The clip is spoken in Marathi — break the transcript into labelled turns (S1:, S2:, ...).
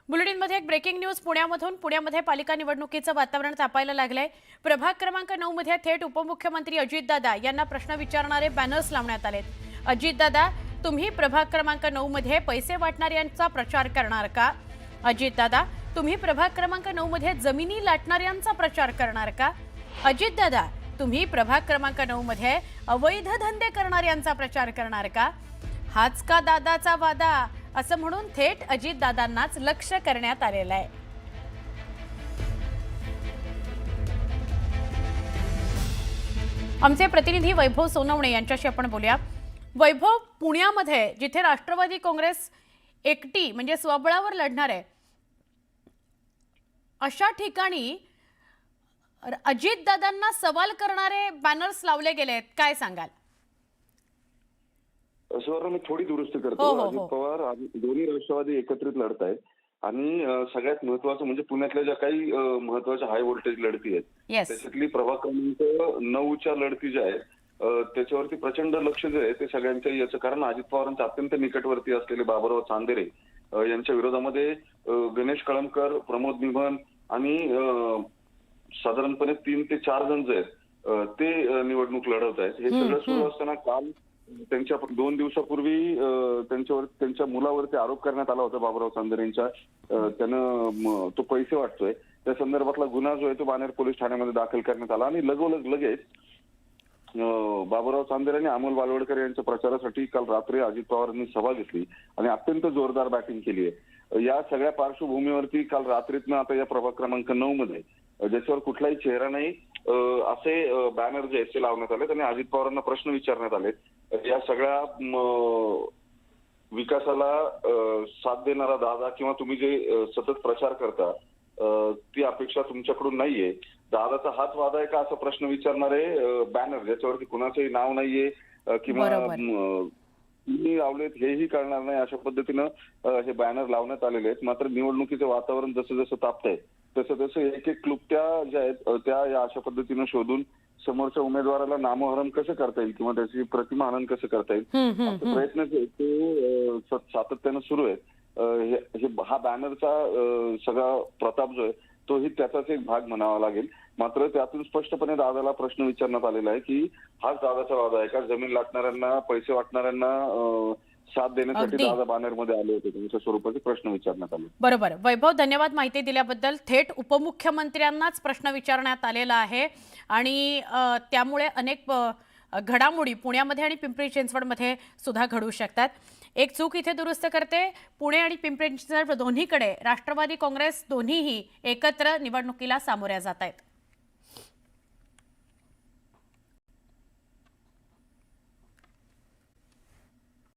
S1: बुलेटिनमध्ये एक ब्रेकिंग न्यूज पुण्यामध्ये पालिका निवडणुकीचं वातावरण तापायला लागलंय। प्रभाग क्रमांक 9 मध्ये थेट उपमुख्यमंत्री अजितदादा यांना प्रश्न विचारणारे बॅनर्स लावण्यात आलेत। अजितदादा, तुम्ही प्रभाग क्रमांक 9 मध्ये पैसे वाटणाऱ्यांचा प्रचार करणार का? अजितदादा, तुम्ही प्रभाग क्रमांक 9 मध्ये जमिनी लाटणाऱ्यांचा प्रचार करणार का? अजितदादा, तुम्ही प्रभाग क्रमांक 9 मध्ये अवैध धंदे करणाऱ्यांचा प्रचार करणार का? हाच का दादाचा वादा असं म्हणून थेट अजितदादांनाच लक्ष करण्यात आलेलं आहे। आमचे प्रतिनिधी वैभव सोनवणे यांच्याशी आपण बोलूया। वैभव, पुण्यामध्ये जिथे राष्ट्रवादी काँग्रेस एकटी म्हणजे स्वबळावर लढणार आहे, अशा ठिकाणी अजितदादांना सवाल करणारे बॅनर्स लावले गेलेत, काय सांगाल?
S2: स्वर्ण मी थोडी दुरुस्ती करतो। अजित पवार आणि दोन्ही राष्ट्रवादी एकत्रित लढत आहेत आणि सगळ्यात महत्त्वाचं म्हणजे पुण्यातल्या ज्या काही महत्त्वाच्या हाय व्होल्टेज लढती आहेत त्याच्यातली प्रभाग क्रमांक 9च्या लढती ज्या आहेत त्याच्यावरती प्रचंड लक्ष जे आहे ते सगळ्यांच्या याचं कारण अजित पवारांच्या अत्यंत निकटवर्ती असलेले बाबुराव चांदेरे यांच्या विरोधामध्ये गणेश कळमकर, प्रमोद निमन आणि साधारणपणे 3 ते 4 जण जे आहेत ते निवडणूक लढवत आहेत। हे सगळं सुरू असताना काल त्यांच्या 2 दिवसापूर्वी त्यांच्या मुलावरती आरोप करण्यात आला होता बाबुराव चांदेरेंच्या। त्यानं तो पैसे वाटतोय त्या संदर्भातला गुन्हा जो आहे तो बाणेर पोलीस ठाण्यामध्ये दाखल करण्यात आला आणि लगेच बाबुराव चांदेरे आणि अमोल बालवडकर यांच्या प्रचारासाठी काल रात्री अजित पवारांनी सभा घेतली आणि अत्यंत जोरदार बॅटिंग केली आहे। या सगळ्या पार्श्वभूमीवरती काल रात्रीतनं आता या प्रभाग क्रमांक 9 मध्ये ज्याच्यावर कुठलाही चेहरा नाही असे बॅनर जे आहेत ते लावण्यात आलेत आणि अजित पवारांना प्रश्न विचारण्यात आलेत। या सगळ्या विकासाला साथ देणारा दादा किंवा तुम्ही जे सतत प्रचार करता ती अपेक्षा तुमच्याकडून नाहीये, दादाचा हाच वादा आहे का असा प्रश्न विचारणारे बॅनर ज्याच्यावरती कुणाचंही नाव नाहीये किंवा कुणी लावलेत हेही कळणार नाही अशा पद्धतीनं हे बॅनर लावण्यात आलेले आहेत। मात्र निवडणुकीचं वातावरण जसं जसं तापतंय तसं एक एक क्लुप्त्या ज्या आहेत त्या या अशा पद्धतीनं शोधून समोरच्या उमेदवाराला नामोहरम कसं करता येईल किंवा त्याची प्रतिमा हनन कसं करता येईल प्रयत्न ते सातत्यानं सुरू आहेत। हा बॅनरचा सगळा प्रताप जो आहे तोही त्याचाच एक भाग म्हणावा लागेल। मात्र त्यातून स्पष्टपणे दादाला प्रश्न विचारण्यात आलेला आहे की हाच दादाचा वादा आहे का? जमीन लाटणाऱ्यांना, पैसे वाटणाऱ्यांना साथ देण्यासाठी दादा बॅनरमध्ये आले होते, तुमच्या स्वरूपाचे प्रश्न विचारण्यात आले।
S1: बरोबर वैभव, धन्यवाद माहिती दिल्याबद्दल। थेट उपमुख्यमंत्र्यांनाच प्रश्न विचारण्यात आलेला आहे आणि त्यामुळे अनेक घडामोडी पुण्यामध्ये आणि पिंपरी चिंचवडमध्ये सुद्धा घडू शकतात। एक चूक इथे दुरुस्त करते, पुणे आणि पिंपरी चिंचवड दोन्हीकडे राष्ट्रवादी काँग्रेस दोन्हीही एकत्र निवडणुकीला सामोऱ्या जात आहेत।